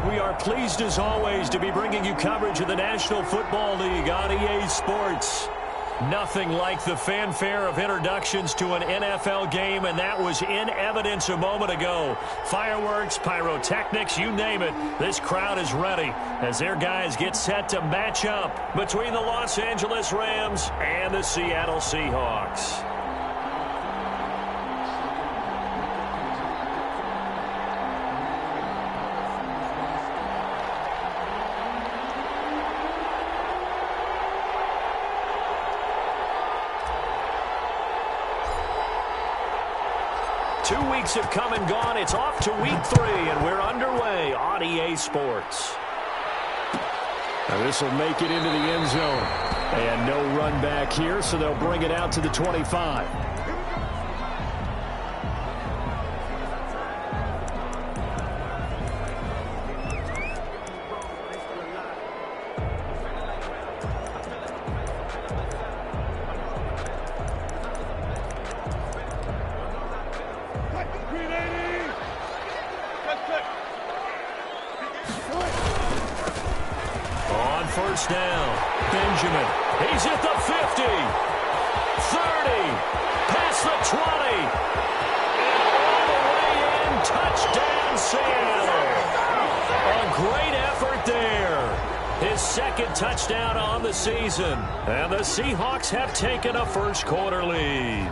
We are pleased as always to be bringing you coverage of the National Football League on EA Sports. Nothing like the fanfare of introductions to an NFL game, and that was in evidence a moment ago. Fireworks, pyrotechnics, you name it. This crowd is ready as their guys get set to match up between the Los Angeles Rams and the Seattle Seahawks. Have come and gone. It's off to week 3, and we're underway on EA Sports. Now this will make it into the end zone. And no run back here, so they'll bring it out to the 25. First down, Benjamin. He's at the 50, 30, past the 20, and all the way in, touchdown Seattle. A great effort there. His second touchdown on the season, and the Seahawks have taken a first quarter lead.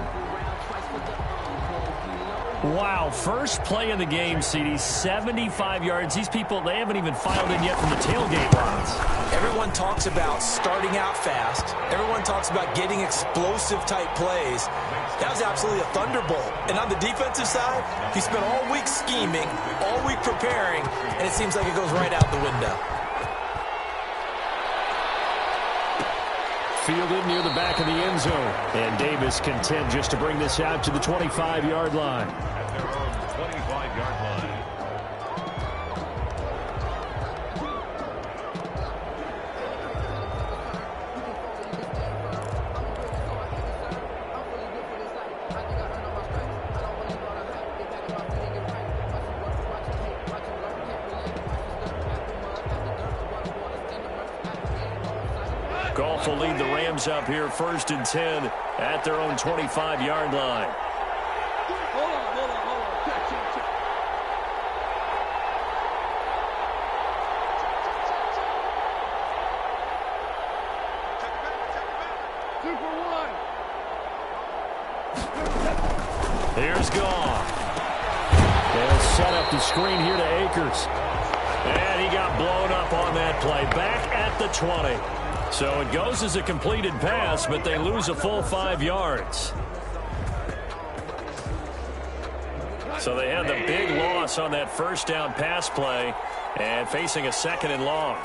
Wow, first play of the game, CD, 75 yards. These people, they haven't even filed in yet from the tailgate lines. Everyone talks about starting out fast. Everyone talks about getting explosive-type plays. That was absolutely a thunderbolt. And on the defensive side, he spent all week scheming, all week preparing, and it seems like it goes right out the window. Fielded near the back of the end zone. And Davis content just to bring this out to the 25-yard line. At their own 25-yard line. Goff will lead the Rams up here first and 10 at their own 25-yard line. Hold on. Check. 2 for 1. Here's Goff. They'll set up the screen here to Akers. And he got blown up on that play. Back at the 20. So it goes as a completed pass, but they lose a full 5 yards. So they had the big loss on that first down pass play and facing a second and long.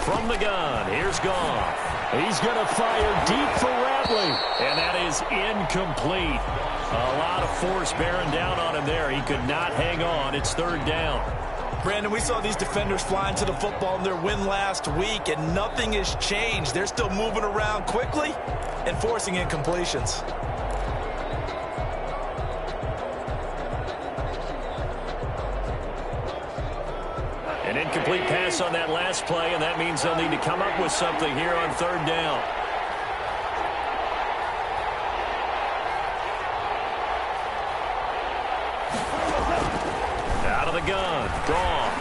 From the gun, here's Goff. He's going to fire deep for Ratley, and that is incomplete. A lot of force bearing down on him there. He could not hang on. It's third down. Brandon, we saw these defenders flying to the football in their win last week, and nothing has changed. They're still moving around quickly and forcing incompletions. An incomplete pass on that last play, and that means they'll need to come up with something here on third down. Out of the gun, Goff.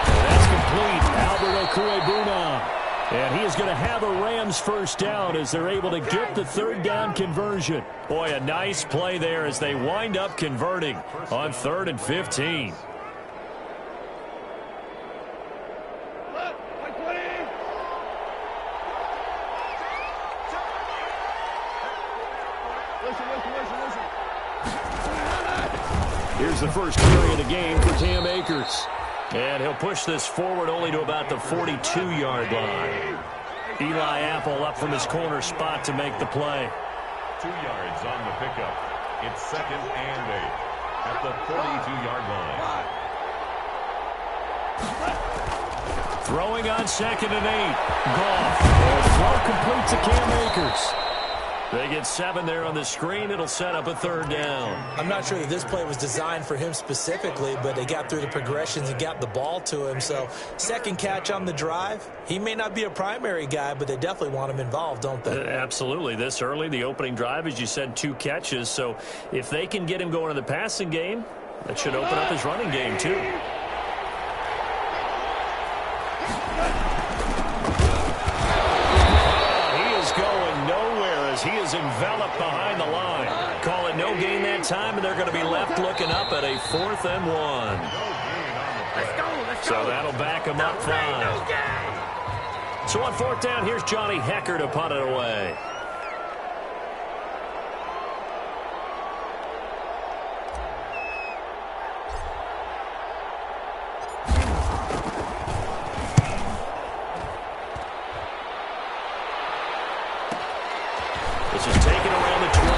That's complete. Albert Okwuegbunam. And he is going to have a Rams first down as they're able to get the third down conversion. Boy, a nice play there as they wind up converting on 3rd and 15. Here's the first carry of the game for Cam Akers. And he'll push this forward only to about the 42-yard line. Eli Apple up from his corner spot to make the play. 2 yards on the pickup. It's 2nd and 8 at the 42-yard line. Throwing on 2nd and 8. Goff. The throw complete to Cam Akers. They get 7 there on the screen. It'll set up a 3rd down. I'm not sure that this play was designed for him specifically, but they got through the progressions and got the ball to him. So 2nd catch on the drive. He may not be a primary guy, but they definitely want him involved, don't they? Absolutely. This early, the opening drive, as you said, 2 catches. So if they can get him going in the passing game, that should open up his running game too. He is enveloped behind the line. Call it no gain that time, and they're going to be left looking up at a 4th and 1. Let's go. So that'll back him up 5. So on 4th down, here's Johnny Hecker to punt it away. This is taken around the 12.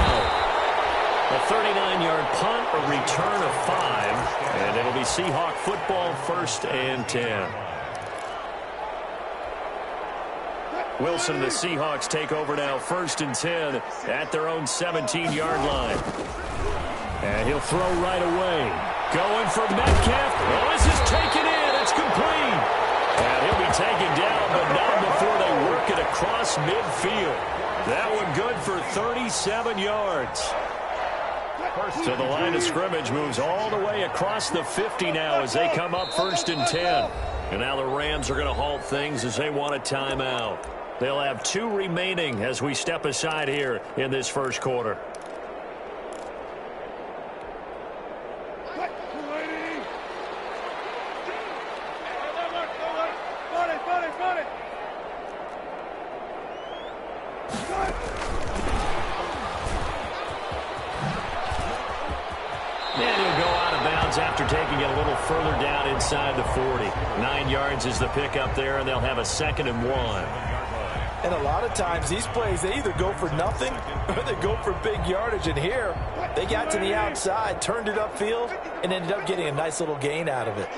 A 39-yard punt, a return of 5, and it'll be Seahawk football, 1st and 10. Wilson and the Seahawks take over now, 1st and 10 at their own 17-yard line. And he'll throw right away. Going for Metcalf. Oh, this is taken in. It's complete. And he'll be taken down, but not before they work it across midfield. That one good for 37 yards. So the line of scrimmage moves all the way across the 50 now as they come up 1st and 10. And now the Rams are going to halt things as they want a timeout. They'll have 2 remaining as we step aside here in this 1st quarter. After taking it a little further down inside the 40. 9 yards is the pickup there, and they'll have a 2nd and 1. And a lot of times these plays, they either go for nothing or they go for big yardage. And here, they got to the outside, turned it upfield, and ended up getting a nice little gain out of it.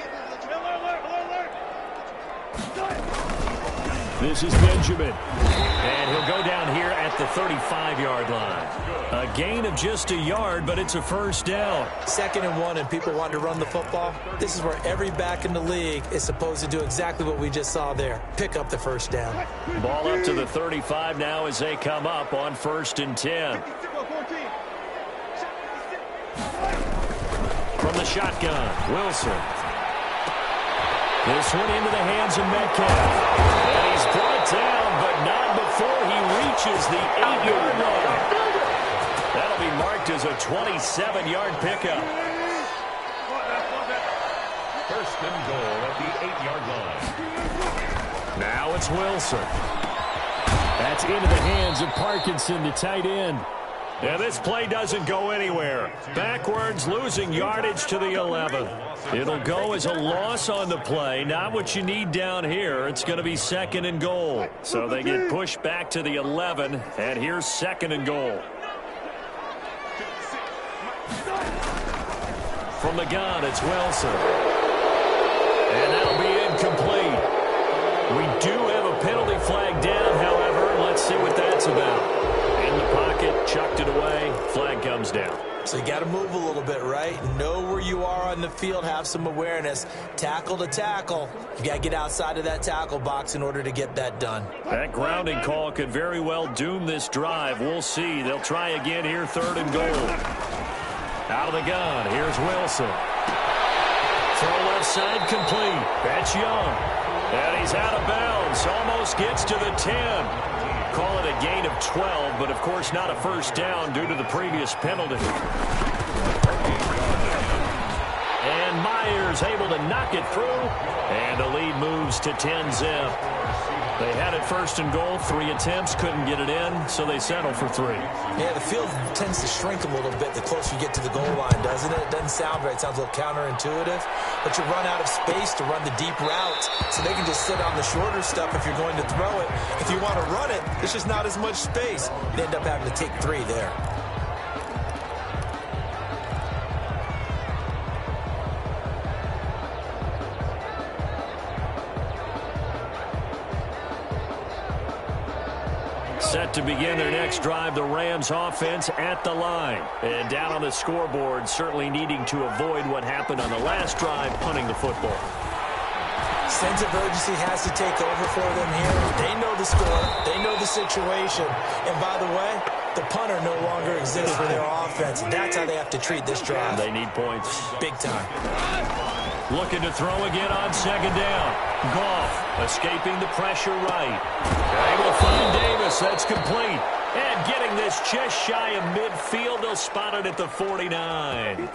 This is Benjamin. And he'll go down here at the 35-yard line. A gain of just a yard, but it's a 1st down. 2nd and 1, and people want to run the football. This is where every back in the league is supposed to do exactly what we just saw there. Pick up the 1st down. Ball up to the 35 now as they come up on 1st and 10. From the shotgun, Wilson. This one into the hands of Metcalf. And he's brought down, but not before he reaches the 8-yard line. That'll be marked as a 27-yard pickup. 1st and goal at the 8-yard line. Now it's Wilson. That's into the hands of Parkinson, the tight end. And this play doesn't go anywhere. Backwards, losing yardage to the 11. It'll go as a loss on the play. Not what you need down here. It's going to be 2nd and goal. So they get pushed back to the 11, and here's 2nd and goal. From the gun, it's Wilson. And that'll be incomplete. We do have a penalty flag down, however. Let's see what that's about. In the pocket, chucked it away, flag comes down. So you got to move a little bit, right? Know where you are on the field, have some awareness. Tackle to tackle. You got to get outside of that tackle box in order to get that done. That grounding call could very well doom this drive. We'll see. They'll try again here, 3rd and goal. Out of the gun, here's Wilson. Throw left side complete. That's Young. And he's out of bounds. Almost gets to the 10. Call it a gain of 12, but of course not a 1st down due to the previous penalty. And Myers able to knock it through, and the lead moves to 10-zip. They had it 1st and goal, 3 attempts, couldn't get it in, so they settle for 3. Yeah, the field tends to shrink a little bit the closer you get to the goal line, doesn't it? It doesn't sound right. It sounds a little counterintuitive, but you run out of space to run the deep routes, so they can just sit on the shorter stuff if you're going to throw it. If you want to run it, there's just not as much space. They end up having to take 3 there. set to begin their next drive, the Rams offense at the line. And down on the scoreboard, certainly needing to avoid what happened on the last drive, punting the football. Sense of urgency has to take over for them here. They know the score. They know the situation. And by the way, the punter no longer exists for their offense. That's how they have to treat this drive. They need points. Big time. Looking to throw again on second down. Goff escaping the pressure right. Able to find Davis. That's complete. And getting this just shy of midfield. They'll spot it at the 49.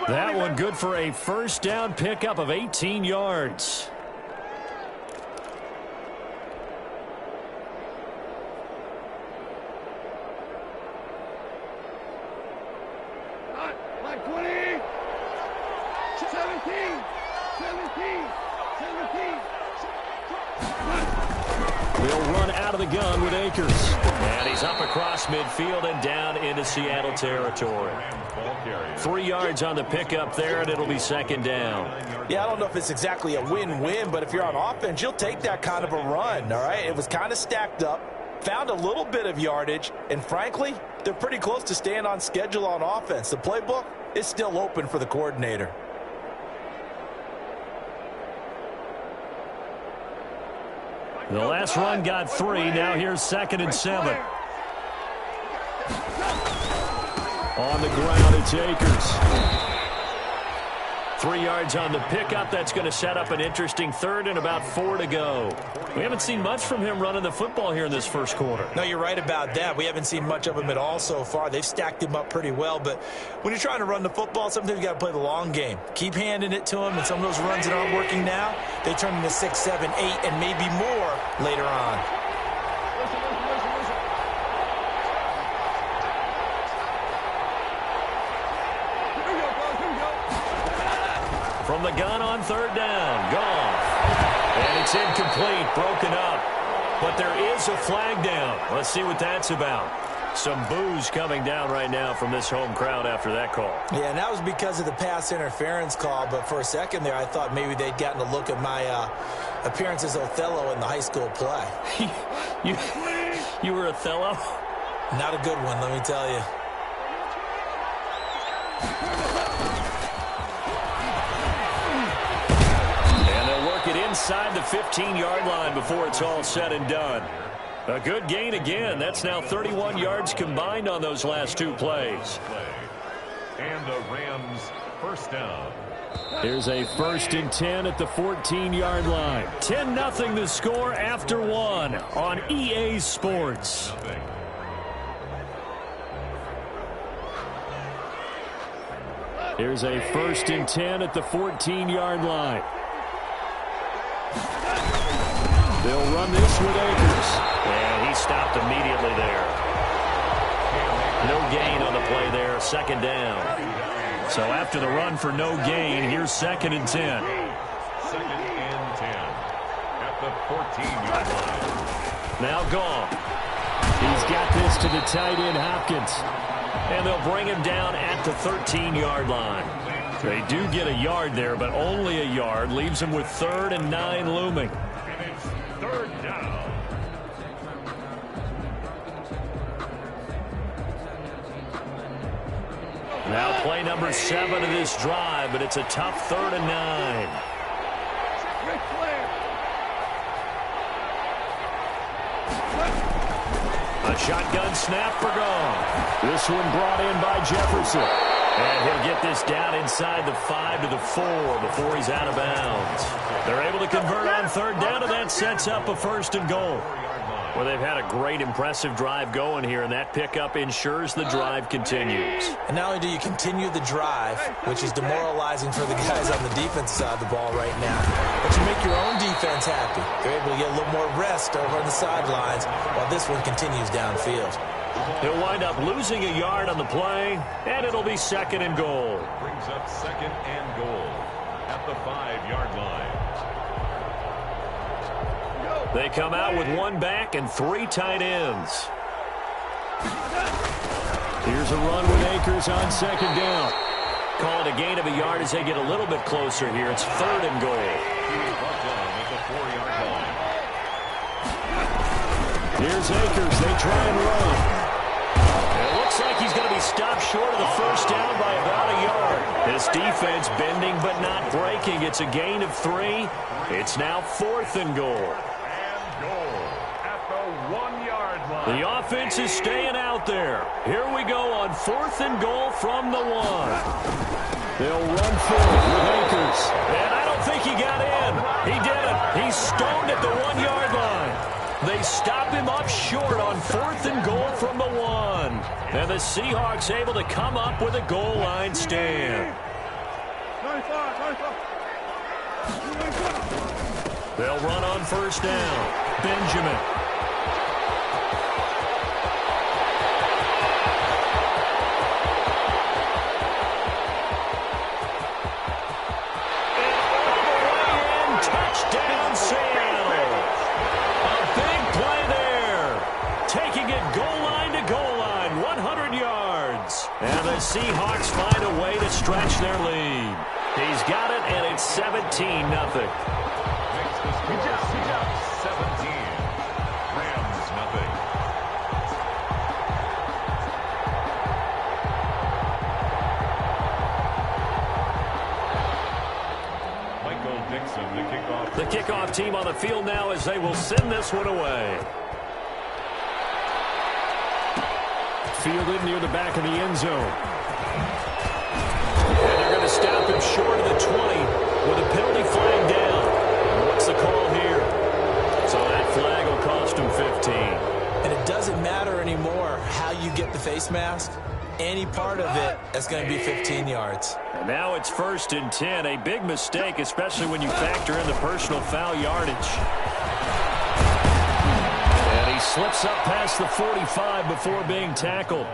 That one good for a first down pickup of 18 yards. They'll run out of the gun with Akers. And he's up across midfield and down into Seattle territory. 3 yards on the pickup there, and it'll be second down. Yeah, I don't know if it's exactly a win-win, but if you're on offense, you'll take that kind of a run, all right? It was kind of stacked up, found a little bit of yardage, and frankly, they're pretty close to staying on schedule on offense. The playbook is still open for the coordinator. The last run got 3. Now here's 2nd and 7. On the ground, it's Akers. 3 yards on the pickup. That's going to set up an interesting third and about 4 to go. We haven't seen much from him running the football here in this first quarter. No, you're right about that. We haven't seen much of him at all so far. They've stacked him up pretty well, but when you're trying to run the football, sometimes you got to play the long game. Keep handing it to him, and some of those runs that aren't working now, they turn into 6, 7, 8, and maybe more later on. From the gun on third down, Goff. And it's incomplete, broken up. But there is a flag down. Let's see what that's about. Some boos coming down right now from this home crowd after that call. Yeah, and that was because of the pass interference call. But for a second there, I thought maybe they'd gotten a look at my appearance as Othello in the high school play. You were Othello? Not a good one, let me tell you. Inside the 15-yard line before it's all said and done. A good gain again. That's now 31 yards combined on those last 2 plays. And the Rams first down. Here's a 1st and 10 at the 14-yard line. 10-0 the score after 1 on EA Sports. Here's a 1st and 10 at the 14-yard line. They'll run this with Akers. And he stopped immediately there. No gain on the play there. 2nd down. So after the run for no gain, here's 2nd and 10. 2nd and 10 at the 14-yard line. Now Goff. He's got this to the tight end, Hopkins. And they'll bring him down at the 13-yard line. They do get a yard there, but only a yard. Leaves them with 3rd and 9 looming. And it's 3rd down. Now play number 7 of this drive, but it's a tough 3rd and 9. A shotgun snap for Goff. This one brought in by Jefferson. And he'll get this down inside the 5 to the 4 before he's out of bounds. They're able to convert on 3rd down, and that sets up a 1st and goal. Well, they've had a great, impressive drive going here, and that pickup ensures the drive continues. And not only do you continue the drive, which is demoralizing for the guys on the defense side of the ball right now, but you make your own defense happy. They're able to get a little more rest over on the sidelines while this one continues downfield. He'll wind up losing a yard on the play, and it'll be 2nd and goal. Brings up 2nd and goal at the 5-yard line. They come out with 1 back and 3 tight ends. Here's a run with Akers on 2nd down. Call it a gain of a yard as they get a little bit closer here. It's 3rd and goal. At the 4-yard line. Here's Akers. They try and run. It looks like he's going to be stopped short of the first down by about a yard. This defense bending but not breaking. It's a gain of 3. It's now 4th and goal. And goal at the 1-yard line. The offense is staying out there. Here we go on 4th and goal from the 1. They'll run forward with Akers. And I don't think he got in. He didn't. He's stoned at the 1-yard line. They stop him up short on 4th and goal from the 1. And the Seahawks able to come up with a goal line stand. They'll run on first down. Benjamin. Touchdown, Seattle. A big play there. Taking it goal line to goal line, 100 yards. And the Seahawks find a way to stretch their lead. He's got it, and it's 17-0. Good job. 17. Rams, nothing. The kickoff team on the field now as they will send this one away. Fielded near the back of the end zone. And they're going to stop him short of the 20 with a penalty flag down. And what's the call here? So that flag will cost him 15. And it doesn't matter anymore how you get the face mask. Any part of it is going to be 15 yards. And now it's 1st and 10. A big mistake, especially when you factor in the personal foul yardage. And he slips up past the 45 before being tackled.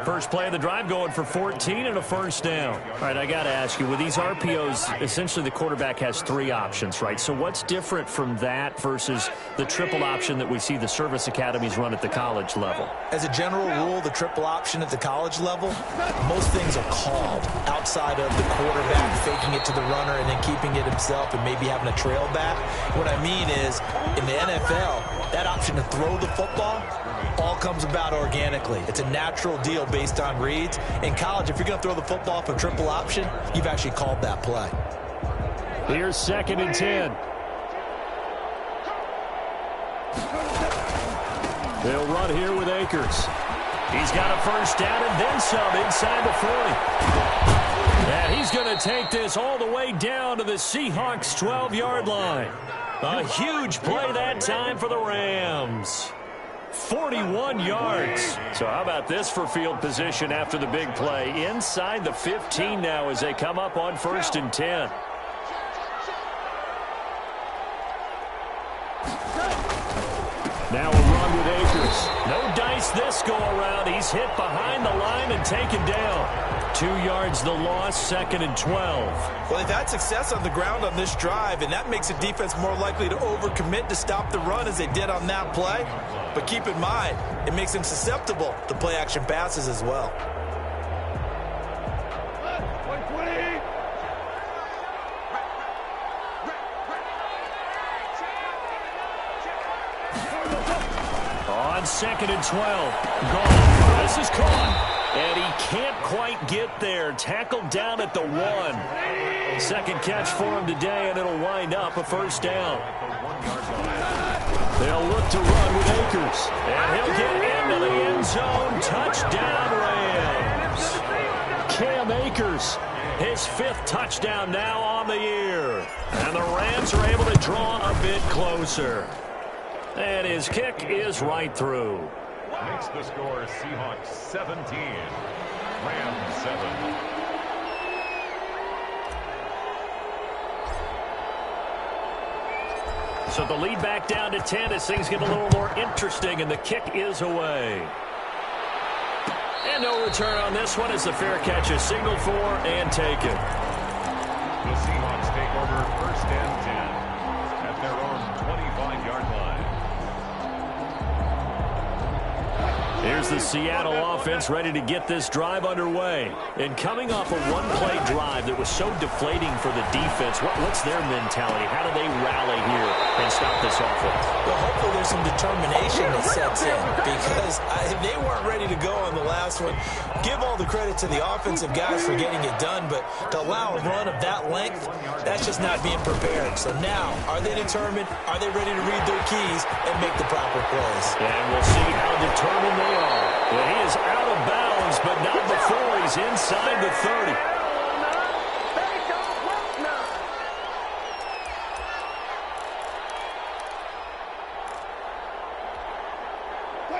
First play of the drive going for 14 and a first down. All right, I got to ask you, with these RPOs, essentially the quarterback has 3 options, right? So what's different from that versus the triple option that we see the service academies run at the college level? As a general rule, the triple option at the college level, most things are called outside of the quarterback faking it to the runner and then keeping it himself and maybe having a trail back. What I mean is, in the NFL, that option to throw the football all comes about organically. It's a natural deal based on reads. In college, if you're going to throw the football for triple option, you've actually called that play. Here's 2nd and 10. They'll run here with Akers. He's got a first down and then some inside the 40. And he's going to take this all the way down to the Seahawks' 12-yard line. A huge play that time for the Rams. 41 yards. So how about this for field position after the big play? Inside the 15 now as they come up on 1st and 10. Now a run with Akers. No dice this go around. He's hit behind the line and taken down. 2 yards the loss, 2nd and 12. Well, they've had success on the ground on this drive, and that makes the defense more likely to overcommit to stop the run as they did on that play. But keep in mind, it makes them susceptible to play-action passes as well. On 2nd and 12. Gone. This is caught. And he can't quite get there. Tackled down at the 1. Second catch for him today, and it'll wind up a first down. They'll look to run with Akers. And he'll get into the end zone. Touchdown, Rams. Cam Akers, his 5th touchdown now on the year. And the Rams are able to draw a bit closer. And his kick is right through. Makes the score Seahawks 17, Rams 7. So the lead back down to 10 as things get a little more interesting, and the kick is away. And no return on this one as the fair catch is signaled for and taken. The Seahawks take over 1st and 10 at their own 25-yard line. Here's the Seattle offense ready to get this drive underway. And coming off a one-play drive that was so deflating for the defense, what's their mentality? How do they rally here and stop this offense? Well, hopefully there's some determination that sets in because they weren't ready to go on the last one. Give all the credit to the offensive guys for getting it done, but to allow a run of that length, that's just not being prepared. So now, are they determined? Are they ready to read their keys and make the proper plays? And we'll see how determined they are. Well, he is out of bounds, but not before he's inside the 30.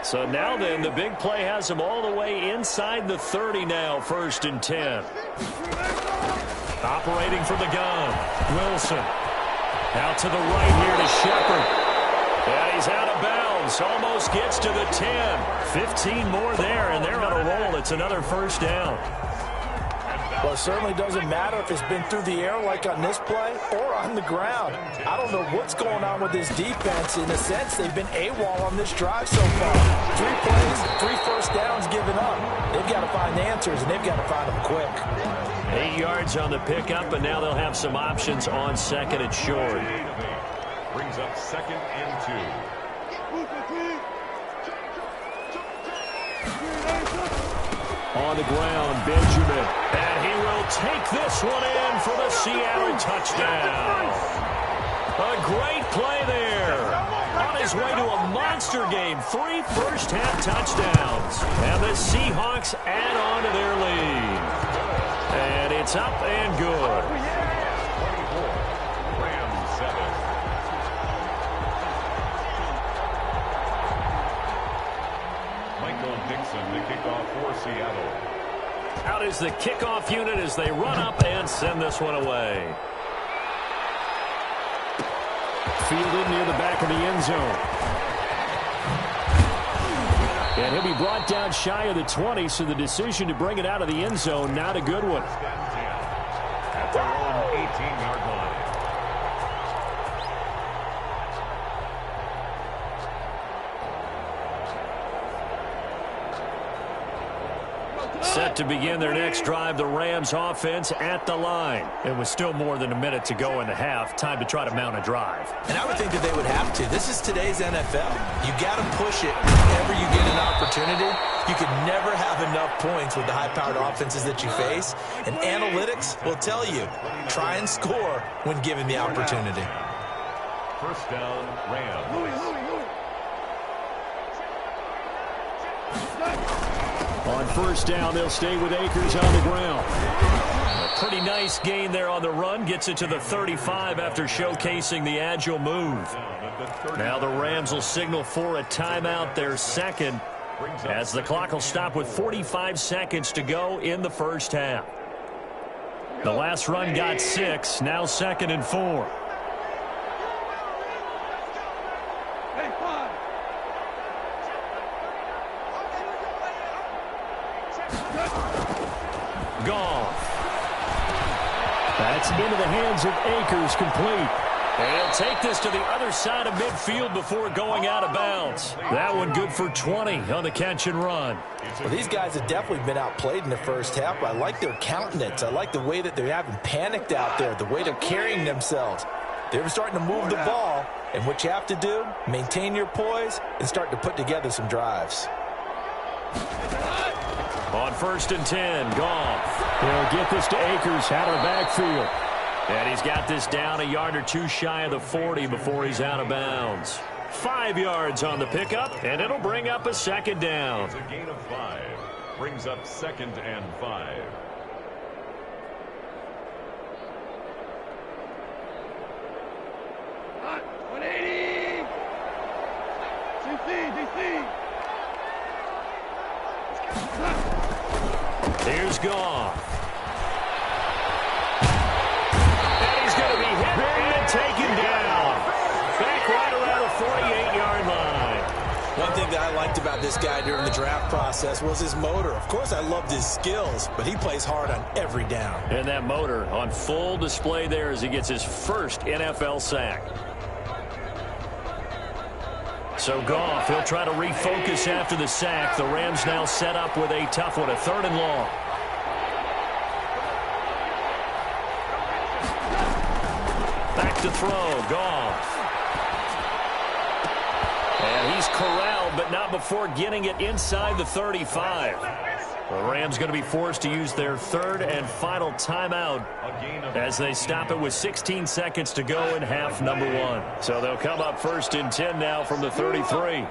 So now then, the big play has him all the way inside the 30 now, 1st and 10. Operating from the gun, Wilson. Out to the right here to Shepard. And he's out of bounds. Almost gets to the 10. 15 more there, and they're on a roll. It's another 1st down. Well, it certainly doesn't matter if it's been through the air like on this play or on the ground. I don't know what's going on with this defense. In a sense, they've been AWOL on this drive so far. 3 plays, 3 1st downs given up. They've got to find answers, and they've got to find them quick. 8 yards on the pickup, and now they'll have some options on 2nd and short. Brings up 2nd and 2. On the ground, Benjamin. And he will take this one in for the Seattle touchdown. A great play there. On his way to a monster game. 3 first-half touchdowns. And the Seahawks add on to their lead. And it's up and good. 24. Rams 7. Michael Dixon, the kickoff for Seattle. Out is the kickoff unit as they run up and send this one away. Fielded near the back of the end zone. And he'll be brought down shy of the 20, so the decision to bring it out of the end zone, not a good one. At their own 18-yard line. Set to begin their next drive, the Rams offense at the line. It was still more than a minute to go in the half. Time to try to mount a drive. And I would think that they would have to. This is today's NFL. You got to push it whenever you get an opportunity. You can never have enough points with the high-powered offenses that you face. And analytics will tell you, try and score when given the opportunity. 1st down, Rams. On 1st down, they'll stay with Akers on the ground. A pretty nice gain there on the run. Gets it to the 35 after showcasing the agile move. Now the Rams will signal for a timeout, their 2nd, as the clock will stop with 45 seconds to go in the 1st half. The last run got 6, now 2nd and 4. Gone. That's into the hands of Akers, complete. And he'll take this to the other side of midfield before going out of bounds. That one good for 20 on the catch and run. Well, these guys have definitely been outplayed in the 1st half. I like their countenance. I like the way that they haven't panicked out there, the way they're carrying themselves. They're starting to move the ball, and what you have to do, maintain your poise and start to put together some drives. On 1st and 10, Goff. He'll get this to Akers out of the backfield. And he's got this down a yard or 2 shy of the 40 before he's out of bounds. 5 yards on the pickup, and it'll bring up a 2nd down. It's a gain of 5. Brings up 2nd and 5. Hot 180. DC. Here's Goff. And he's going to be hit and taken down. Back right around the 48-yard line. One thing that I liked about this guy during the draft process was his motor. Of course, I loved his skills, but he plays hard on every down. And that motor on full display there as he gets his first NFL sack. So Goff, he'll try to refocus after the sack. The Rams now set up with a tough one, a 3rd and long. Back to throw, Goff. And he's corralled, but not before getting it inside the 35. The Rams going to be forced to use their 3rd and final timeout as they stop it with 16 seconds to go in half number 1. So they'll come up 1st and 10 now from the 33.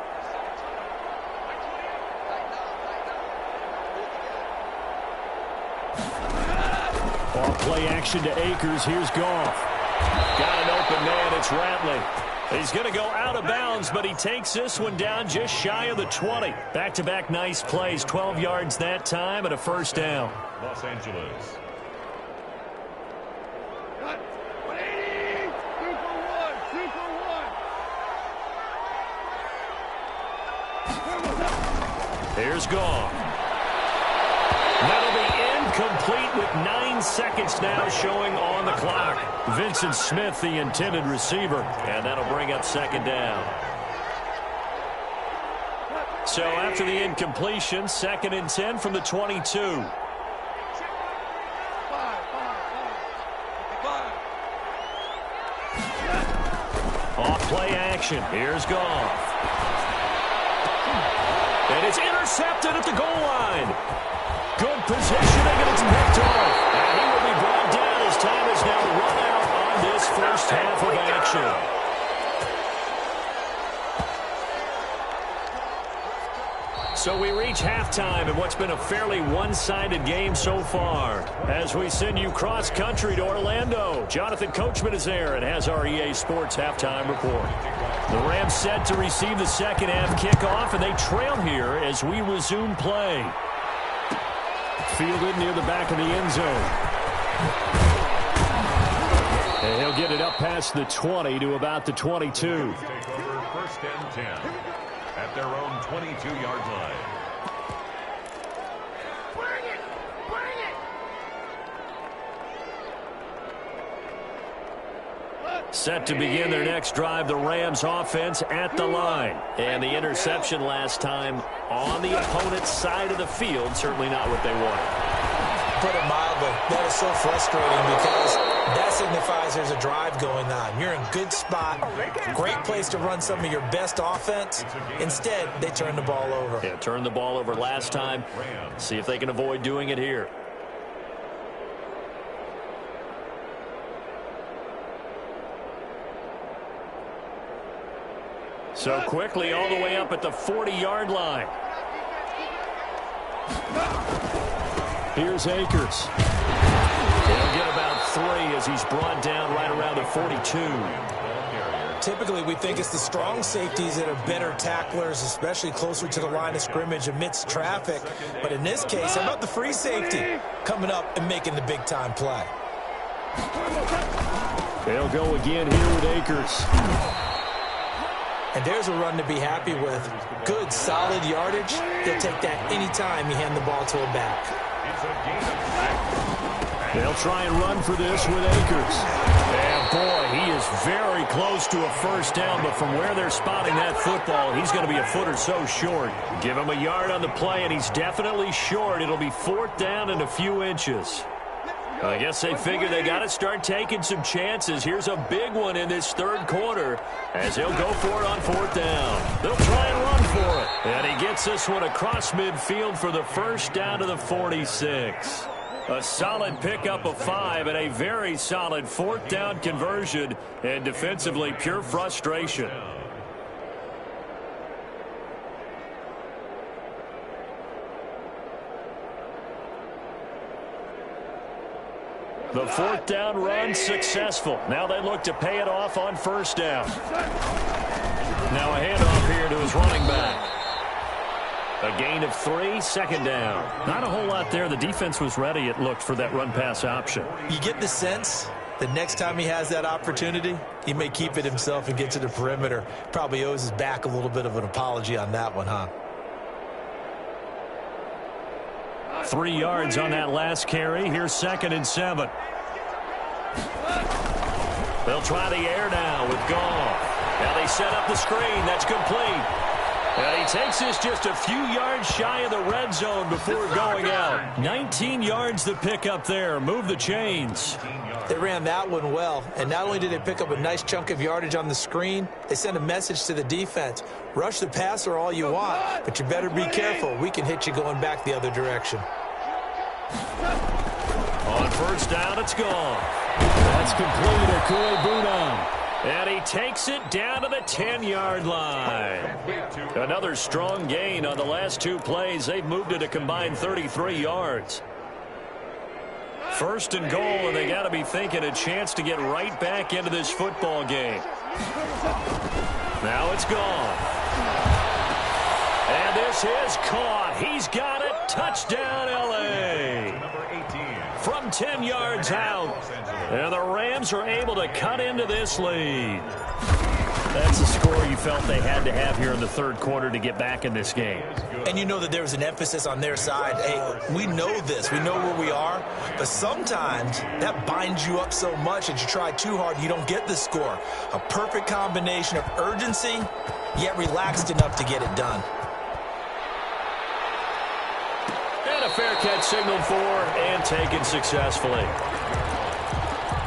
Off play action to Akers. Here's Goff. Got an open man. It's Ratley. He's going to go out of bounds, but he takes this one down just shy of the 20. Back-to-back nice plays, 12 yards that time and a 1st down. Los Angeles. Cut. 180. 2 for 1. 2 for 1. Here's Goff. That'll be incomplete with 9 seconds now showing on the clock. Vincent Smith, the intended receiver, and that'll bring up 2nd down. So after the incompletion, 2nd and 10 from the 22. Off play action. Here's Goff. And it's intercepted at the goal line. Good positioning, and it's picked off. And he will be brought down as time is now run out on this first half of action. So we reach halftime in what's been a fairly one-sided game so far. As we send you cross-country to Orlando, Jonathan Coachman is there and has our EA Sports halftime report. The Rams set to receive the 2nd half kickoff, and they trail here as we resume play. Fielded near the back of the end zone. And he'll get it up past the 20 to about the 22. Take over 1st and 10 at their own 22-yard line. Set to begin their next drive, the Rams offense at the line. And the interception last time on the opponent's side of the field, certainly not what they wanted. Put it mildly, that is so frustrating because that signifies there's a drive going on. You're in good spot, great place to run some of your best offense. Instead, they turn the ball over. Yeah, turned the ball over last time. See if they can avoid doing it here. So quickly all the way up at the 40-yard line. Here's Akers. He'll get about 3 as he's brought down right around the 42. Typically, we think it's the strong safeties that are better tacklers, especially closer to the line of scrimmage amidst traffic. But in this case, how about the free safety coming up and making the big-time play? They'll go again here with Akers. And there's a run to be happy with. Good, solid yardage. He'll take that anytime you hand the ball to a back. They'll try and run for this with Akers. And boy, he is very close to a 1st down, but from where they're spotting that football, he's going to be a foot or so short. Give him a yard on the play, and he's definitely short. It'll be 4th down and a few inches. I guess they figure they got to start taking some chances. Here's a big one in this 3rd quarter as he'll go for it on 4th down. They'll try and run for it. And he gets this one across midfield for the 1st down to the 46. A solid pickup of 5 and a very solid 4th down conversion, and defensively pure frustration. The 4th down run successful. Now they look to pay it off on 1st down. Now a handoff here to his running back. A gain of 3, 2nd down. Not a whole lot there. The defense was ready, it looked, for that run-pass option. You get the sense the next time he has that opportunity, he may keep it himself and get to the perimeter. Probably owes his back a little bit of an apology on that one, huh? 3 yards on that last carry. Here's 2nd and 7. They'll try the air now with Goff. Now they set up the screen. That's complete. And he takes this just a few yards shy of the red zone before going out. 19 yards to pick up there. Move the chains. They ran that one well, and not only did they pick up a nice chunk of yardage on the screen, they sent a message to the defense. Rush the passer all you want, but you better be careful. We can hit you going back the other direction. On first down, it's gone. That's complete to Kuebuna. And he takes it down to the 10-yard line. Another strong gain on the last two plays. They've moved it a combined 33 yards. First and goal, and they got to be thinking a chance to get right back into this football game. Now it's gone. And this is caught. He's got it. Touchdown, L.A. From 10 yards out. And the Rams are able to cut into this lead. That's the score you felt they had to have here in the third quarter to get back in this game. And you know that there was an emphasis on their side. Hey, we know this. We know where we are. But sometimes that binds you up so much that you try too hard, you don't get the score. A perfect combination of urgency, yet relaxed enough to get it done. And a fair catch signaled for and taken successfully.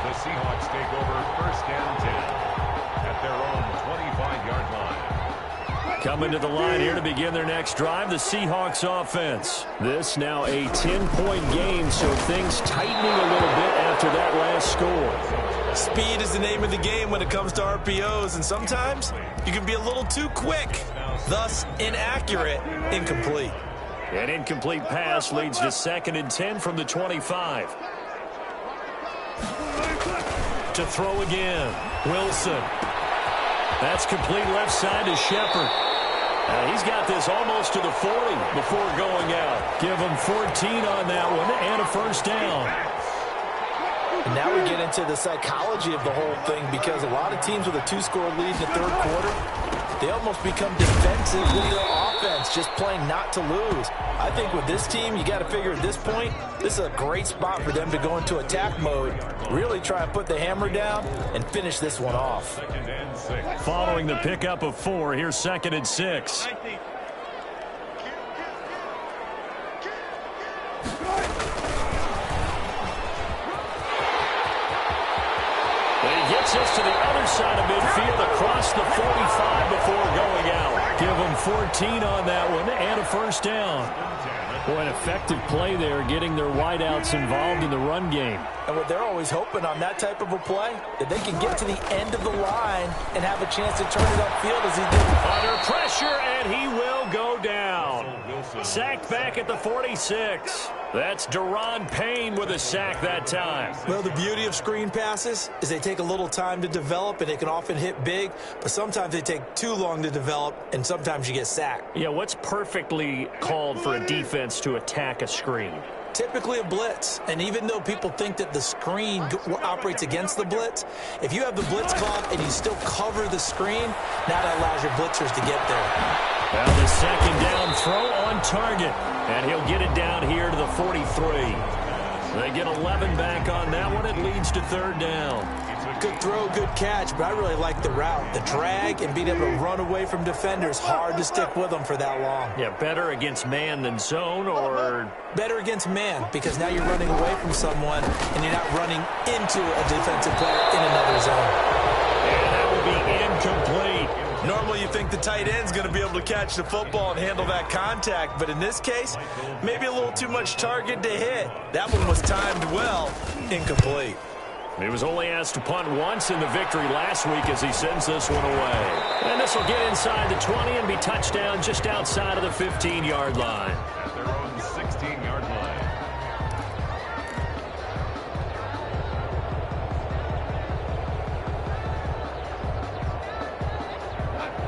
The Seahawks take over first and 10 at their own 25-yard line. Coming to the line here to begin their next drive, the Seahawks offense. This now a 10-point game, so things tightening a little bit after that last score. Speed is the name of the game when it comes to RPOs, and sometimes you can be a little too quick, thus inaccurate, incomplete. An incomplete pass leads to second and 10 from the 25. To throw again, Wilson. That's complete left side to Shepard. He's got this almost to the 40 before going out. Give him 14 on that one and a first down. And now we get into the psychology of the whole thing, because a lot of teams with a two-score lead in the third quarter, they almost become defensive with their offense, just playing not to lose. I think with this team, you got to figure at this point, this is a great spot for them to go into attack mode, really try and put the hammer down and finish this one off. Following the pickup of 4, here's second and 6. He gets us to the other side of midfield across the 45 before going out. Give him 14 on that one and a first down. Boy, an effective play there, getting their wideouts involved in the run game. And what they're always hoping on that type of a play, that they can get to the end of the line and have a chance to turn it upfield as he did. Under pressure, and he will go down. Sacked back at the 46. That's Deron Payne with a sack that time. Well, the beauty of screen passes is they take a little time to develop, and they can often hit big, but sometimes they take too long to develop, and sometimes you get sacked. Yeah, what's perfectly called for a defense to attack a screen? Typically a blitz, and even though people think that the screen operates against the blitz, if you have the blitz called and you still cover the screen, now that allows your blitzers to get there. Well, the second down throw on target, and he'll get it down here to the 43. They get 11 back on that one. It leads to third down. Good throw, good catch, but I really like the route. The drag and being able to run away from defenders, hard to stick with them for that long. Yeah, better against man than zone, or? Better against man, because now you're running away from someone and you're not running into a defensive player in another zone. And that will be incomplete. Normally you think the tight end's going to be able to catch the football and handle that contact, but in this case, maybe a little too much target to hit. That one was timed well, incomplete. He was only asked to punt once in the victory last week as he sends this one away. And this will get inside the 20 and be touchdown just outside of the 15-yard line. At their own 16-yard line.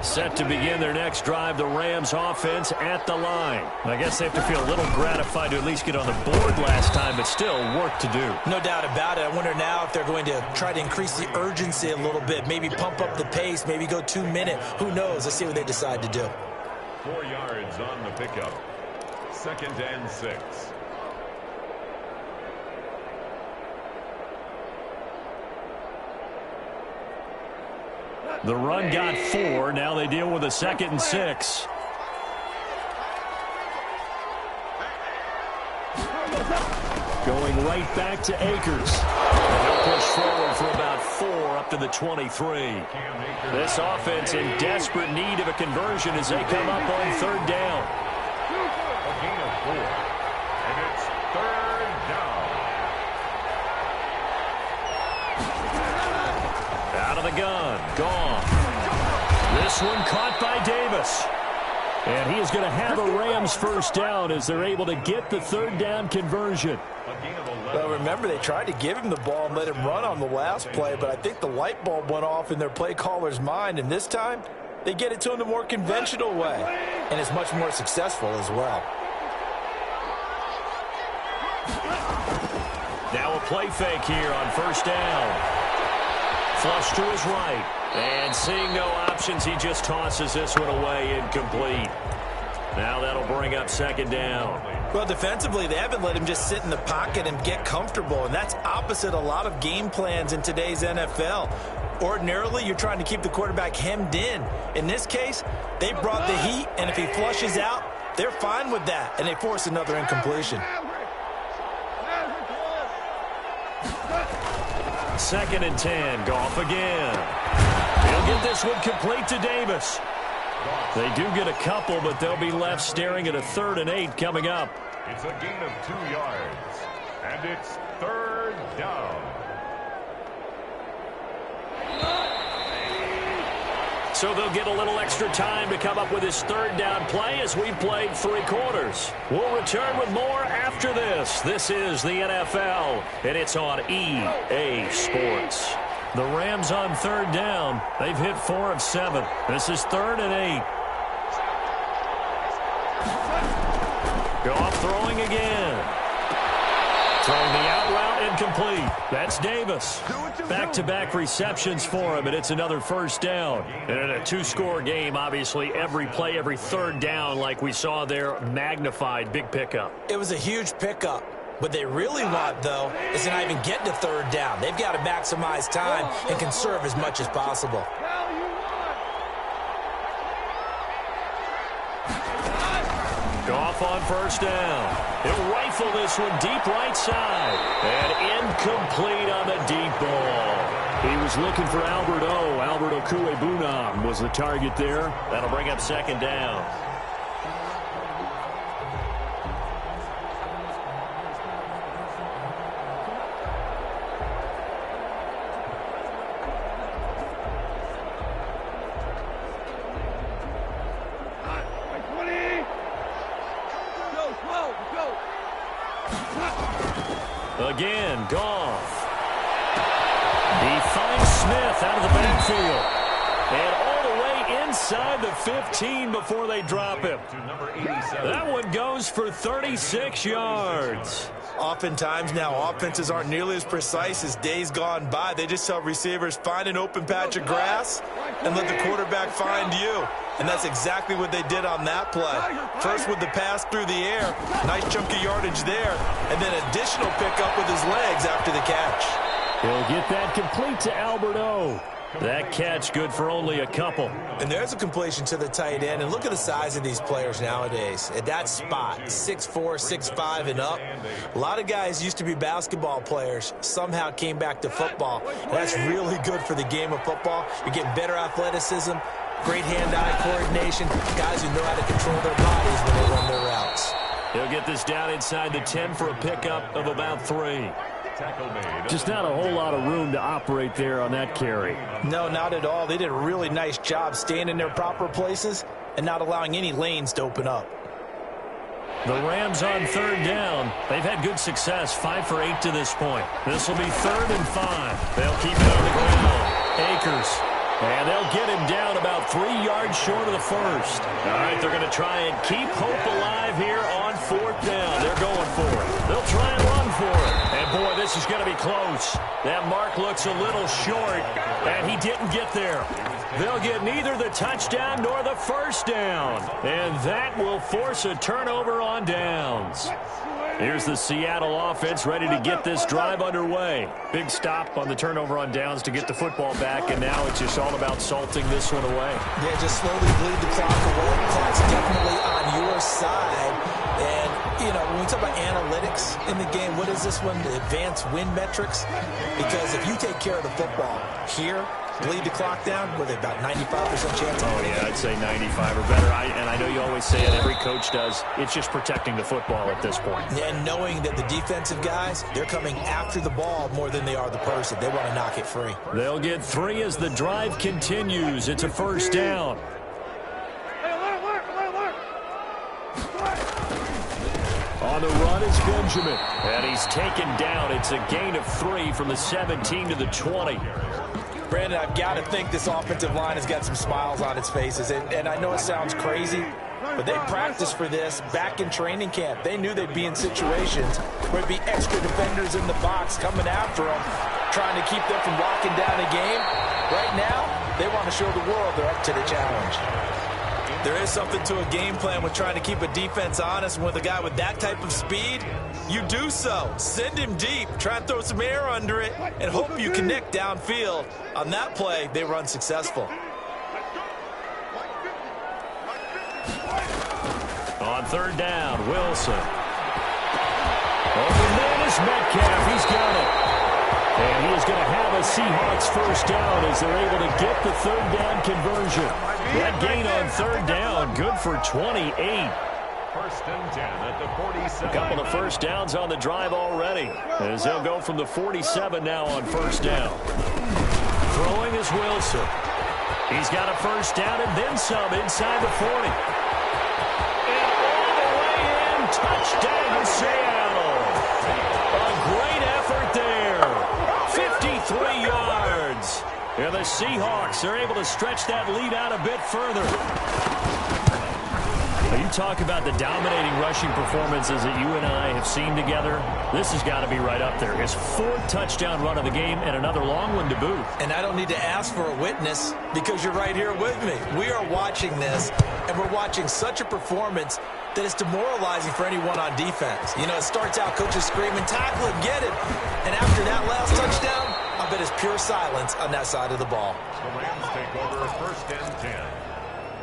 Set to begin their next drive, the Rams offense at the line. I guess they have to feel a little gratified to at least get on the board last time, but still work to do. No doubt about it. I wonder now if they're going to try to increase the urgency a little bit, maybe pump up the pace, maybe go 2-minute. Who knows? Let's see what they decide to do. 4 yards on the pickup. Second and 6. The run got 4. Now they deal with a 2nd and 6. Going right back to Akers. And he'll push forward for about 4 up to the 23. This offense in desperate need of a conversion as they come up on 3rd down. A gain of 4. And it's 3rd down. Out of the gun. Gone. This one caught by Davis. And he is going to have a Rams 1st down as they're able to get the 3rd down conversion. Well, remember, they tried to give him the ball and let him run on the last play, but I think the light bulb went off in their play caller's mind, and this time they get it to him the more conventional way, and it's much more successful as well. Now a play fake here on 1st down. Flush to his right. And seeing no options, he just tosses this one away, incomplete. Now that'll bring up 2nd down. Well, defensively, they haven't let him just sit in the pocket and get comfortable, and that's opposite a lot of game plans in today's NFL. Ordinarily, you're trying to keep the quarterback hemmed in. In this case, they brought the heat, and if he flushes out, they're fine with that, and they force another incompletion. 2nd and 10. Goff again. He'll get this one complete to Davis. They do get a couple, but they'll be left staring at a 3rd and 8 coming up. It's a gain of 2 yards. And it's 3rd down. So they'll get a little extra time to come up with his 3rd down play as we've played 3 quarters. We'll return with more after this. This is the NFL, and it's on EA Sports. The Rams on 3rd down. They've hit 4 of 7. This is 3rd and 8. Goff throwing again. Throwing the out route incomplete. That's Davis. Back-to-back receptions for him, and it's another 1st down. And in a 2-score game, obviously, every play, every 3rd down, like we saw there, magnified. Big pickup. It was a huge pickup. What they really want, though, is to not even get to 3rd down. They've got to maximize time and conserve as much as possible. Goff on 1st down. He'll rifle this one deep right side. And incomplete on the deep ball. He was looking for Albert O. Albert Okuebunam was the target there. That'll bring up 2nd down. Again, Goff. He finds Smith out of the backfield. And all the way inside the 15 before they drop him. That one goes for 36 yards. Oftentimes now, offenses aren't nearly as precise as days gone by. They just tell receivers, find an open patch of grass and let the quarterback find you. And that's exactly what they did on that play. First with the pass through the air, nice chunk of yardage there, and then additional pickup with his legs after the catch. He'll get that complete to Albert O. That catch good for only a couple. And there's a completion to the tight end. And look at the size of these players nowadays. At that spot, 6'4", 6'5", and up. A lot of guys used to be basketball players, somehow came back to football. And that's really good for the game of football. You're getting better athleticism, great hand-eye coordination, guys who know how to control their bodies when they run their routes. He'll get this down inside the 10 for a pickup of about 3. Just not a whole lot of room to operate there on that carry. No, not at all. They did a really nice job staying in their proper places and not allowing any lanes to open up. The Rams on 3rd down. They've had good success, 5 for 8 to this point. This will be 3rd and 5. They'll keep it on the ground. Akers. And they'll get him down about 3 yards short of the 1st. All right, they're going to try and keep hope alive here on 4th down. They're going for it. They'll try and run for it. And, boy, this is going to be close. That mark looks a little short, and he didn't get there. They'll get neither the touchdown nor the 1st down. And that will force a turnover on downs. Here's the Seattle offense ready to get this drive underway. Big stop on the turnover on downs to get the football back, and now it's just all about salting this one away. Yeah, just slowly bleed the clock away. The clock's definitely on your side. And, you know, when we talk about analytics in the game, what is this one? The advanced win metrics? Because if you take care of the football here, bleed the clock down with about 95% chance. Oh, yeah, I'd say 95 or better. And I know you always say it, every coach does. It's just protecting the football at this point. And knowing that the defensive guys, they're coming after the ball more than they are the person. They want to knock it free. They'll get 3 as the drive continues. It's a first down. On the run is Benjamin. And he's taken down. It's a gain of 3 from the 17 to the 20. Brandon, I've got to think this offensive line has got some smiles on its faces. And I know it sounds crazy, but they practiced for this back in training camp. They knew they'd be in situations where there'd be extra defenders in the box coming after them, trying to keep them from locking down a game. Right now, they want to show the world they're up to the challenge. There is something to a game plan with trying to keep a defense honest. And with a guy with that type of speed, you do so. Send him deep. Try and throw some air under it and hope you connect downfield. On that play, they were unsuccessful. On third down, Wilson. Open man is Metcalf. He's got it. And he is going to have a Seahawks first down as they're able to get the third down conversion. That gain on third down, good for 28. First and 10 at the 47. A couple of first downs on the drive already, as they'll go from the 47 now on first down. Throwing is Wilson. He's got a first down and then some inside the 40. And all the way in, touchdown to Seattle. A great effort there. 53 yards. And the Seahawks are able to stretch that lead out a bit further. You talk about the dominating rushing performances that you and I have seen together. This has got to be right up there. His 4th touchdown run of the game and another long one to boot. And I don't need to ask for a witness because you're right here with me. We are watching this, and we're watching such a performance that is demoralizing for anyone on defense. You know, it starts out coaches screaming, tackle him, get it. And after that last touchdown, I bet it's pure silence on that side of the ball. The Rams take over first and 10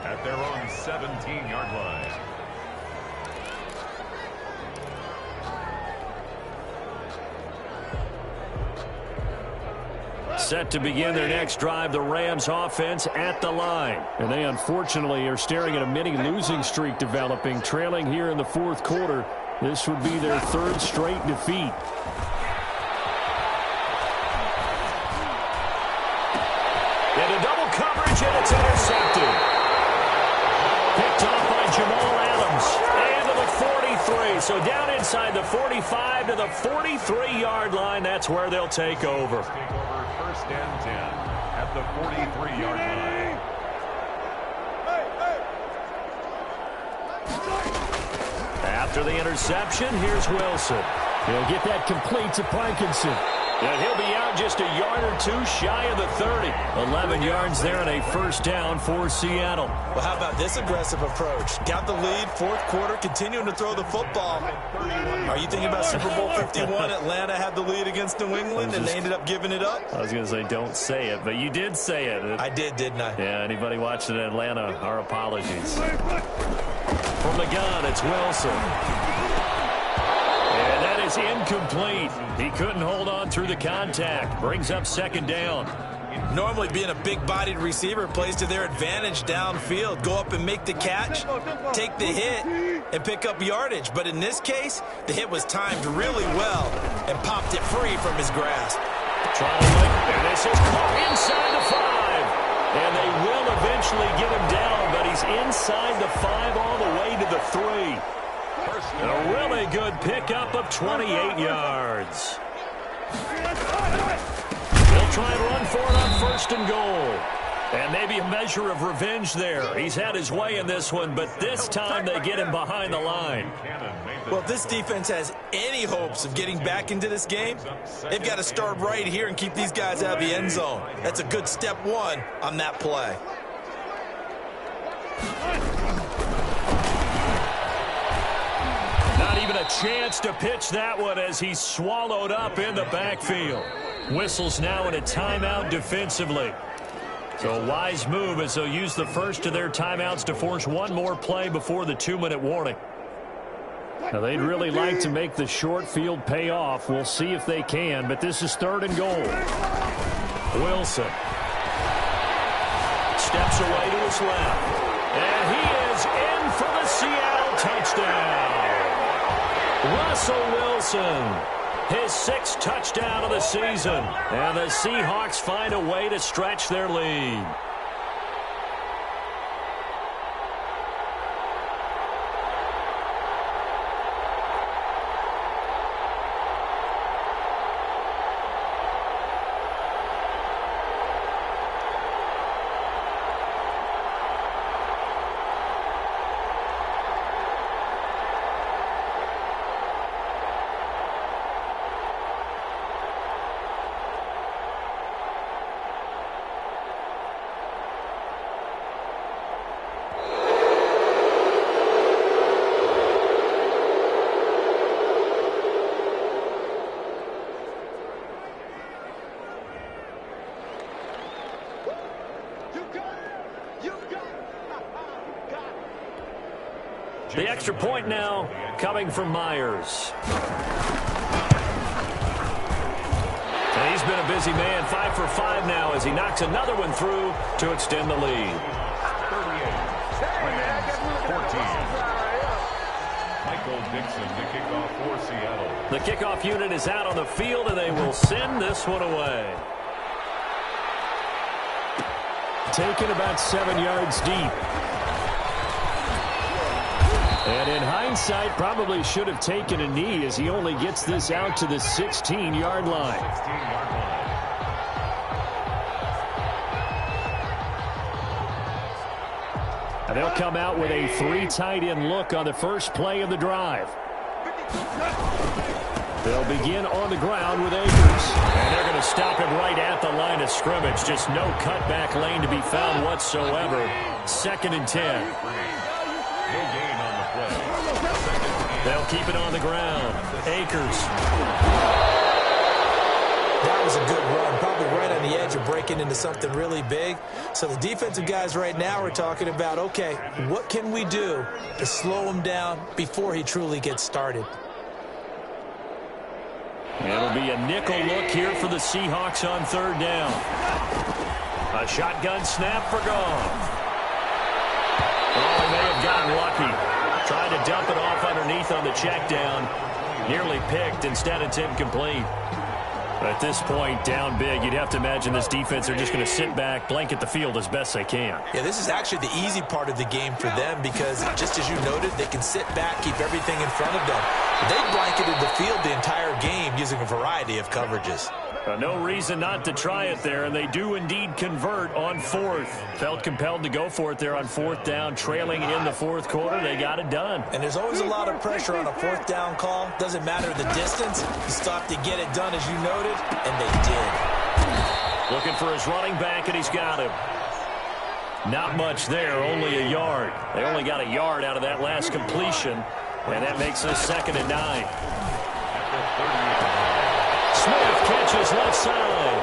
at their own 17-yard line. Set to begin their next drive, the Rams offense at the line. And they unfortunately are staring at a mini losing streak developing, trailing here in the 4th quarter. This would be their 3rd straight defeat. Into double coverage, and it's intercepted. Picked off by Jamal Adams. And to the 43. So down inside the 45 to the 43-yard line. That's where they'll take over. Take over first and 10 at the 43-yard line. After the interception, here's Wilson. He'll get that complete to Parkinson. And he'll be out just a yard or 2 shy of the 30. 11 yards there and a first down for Seattle. Well, how about this aggressive approach? Got the lead, 4th quarter, continuing to throw the football. Are you thinking about Super Bowl 51? Atlanta had the lead against New England, and they ended up giving it up? I was going to say, don't say it, but you did say it. I did, didn't I? Yeah, anybody watching Atlanta, our apologies. From the gun, it's Wilson. And that is incomplete. He couldn't hold on through the contact. Brings up second down. Normally being a big-bodied receiver plays to their advantage downfield. Go up and make the catch, take the hit, and pick up yardage. But in this case, the hit was timed really well and popped it free from his grasp. And this is caught inside the 5. And they will eventually get him down, but he's inside the 5 all the way to the 3. A really good pickup of 28 yards. They'll try and run for it on first and goal. And maybe a measure of revenge there. He's had his way in this one, but this time they get him behind the line. Well, if this defense has any hopes of getting back into this game, they've got to start right here and keep these guys out of the end zone. That's a good step 1 on that play. Not even a chance to pitch that one as he's swallowed up in the backfield. Whistles now in a timeout defensively. So a wise move as they'll use the first of their timeouts to force one more play before the 2-minute warning. Now, they'd really like to make the short field pay off. We'll see if they can, but this is 3rd and goal. Wilson steps away to his left, and he is in for the Seattle touchdown. Russell Wilson, his 6th touchdown of the season, and the Seahawks find a way to stretch their lead. The extra point now coming from Myers. And he's been a busy man, 5 for 5 now as he knocks another one through to extend the lead. 14. Michael Dixon, the kickoff for Seattle. The kickoff unit is out on the field, and they will send this one away. Taken about 7 yards deep. And in hindsight, probably should have taken a knee as he only gets this out to the 16-yard line. 16-yard line. And they'll come out with a 3 tight end look on the first play of the drive. They'll begin on the ground with Akers. And they're going to stop him right at the line of scrimmage. Just no cutback lane to be found whatsoever. 2nd and 10. No gain on the play. They'll keep it on the ground. Akers. That was a good run, probably right on the edge of breaking into something really big. So the defensive guys right now are talking about, okay, what can we do to slow him down before he truly gets started? It'll be a nickel look here for the Seahawks on 3rd down. A shotgun snap for Goff. Oh, they may have gotten lucky. Tried to dump it off underneath on the check down. Nearly picked. Instead, it's incomplete. But at this point, down big, you'd have to imagine this defense are just going to sit back, blanket the field as best they can. Yeah, this is actually the easy part of the game for them because, just as you noted, they can sit back, keep everything in front of them. They blanketed the field the entire game using a variety of coverages. No reason not to try it there, and they do indeed convert on 4th. Felt compelled to go for it there on 4th down, trailing in the 4th quarter. They got it done. And there's always a lot of pressure on a 4th down call. Doesn't matter the distance. You stop to get it done, as you noted, and they did. Looking for his running back, and he's got him. Not much there, only a yard. They only got a yard out of that last completion, and that makes this 2nd and 9. Smith catches left side.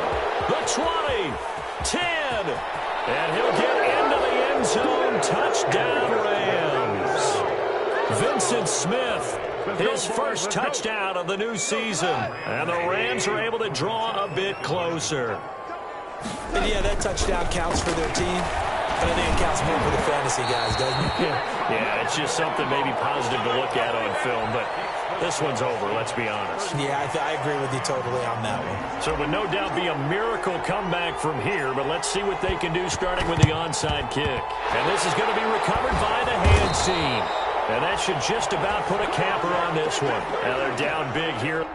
The 20, 10, and he'll get into the end zone. Touchdown, Rams. Vincent Smith, his first touchdown of the new season. And the Rams are able to draw a bit closer. And yeah, that touchdown counts for their team. But I think it counts more for the fantasy guys, doesn't it? Yeah, it's just something maybe positive to look at on film, but this one's over, let's be honest. Yeah, I agree with you totally on that one. So it would no doubt be a miracle comeback from here, but let's see what they can do starting with the onside kick. And this is going to be recovered by the hands team. And that should just about put a capper on this one. Now they're down big here.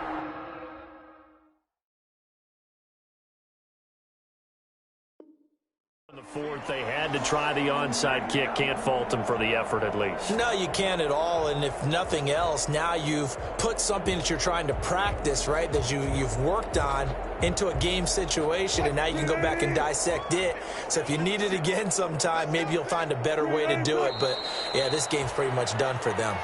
In the 4th, they had to try the onside kick. Can't fault them for the effort at least. No, you can't at all. And if nothing else, now you've put something that you're trying to practice, right, that you've worked on into a game situation, and now you can go back and dissect it. So if you need it again sometime, maybe you'll find a better way to do it. But, yeah, this game's pretty much done for them.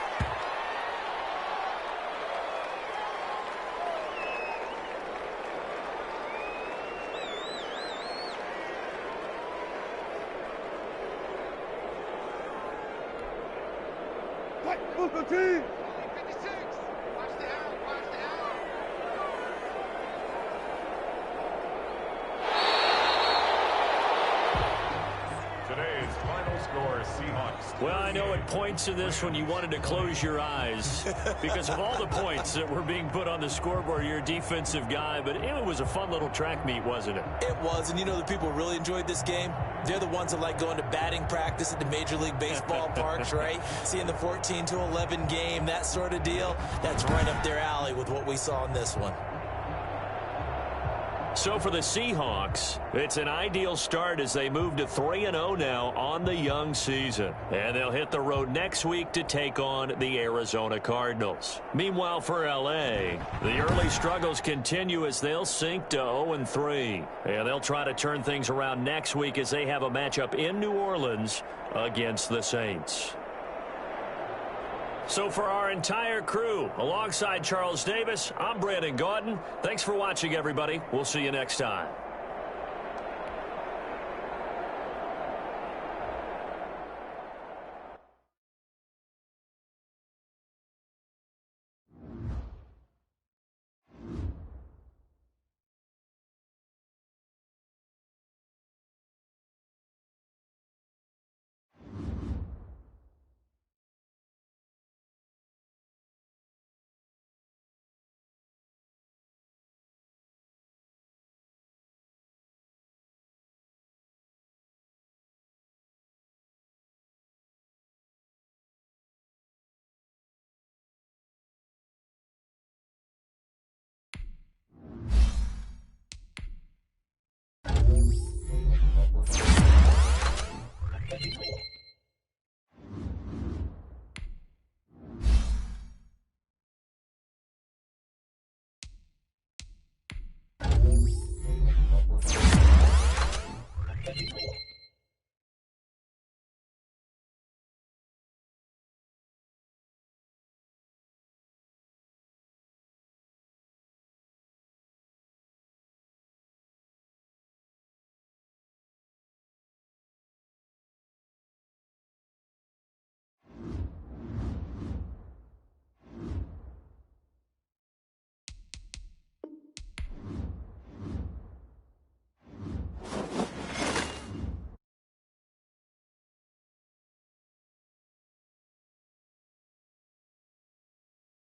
14. Today's final score, Seahawks. Well, I know at points in this when you wanted to close your eyes because of all the points that were being put on the scoreboard. You're a defensive guy, but it was a fun little track meet, wasn't it? It was, and you know the people who really enjoyed this game? They're the ones that like going to batting practice at the Major League Baseball parks, right? Seeing the 14-11 game, that sort of deal. That's right up their alley with what we saw in this one. So for the Seahawks, it's an ideal start as they move to 3-0 now on the young season. And they'll hit the road next week to take on the Arizona Cardinals. Meanwhile, for L.A., the early struggles continue as they'll sink to 0-3. And they'll try to turn things around next week as they have a matchup in New Orleans against the Saints. So for our entire crew, alongside Charles Davis, I'm Brandon Gaudin. Thanks for watching, everybody. We'll see you next time.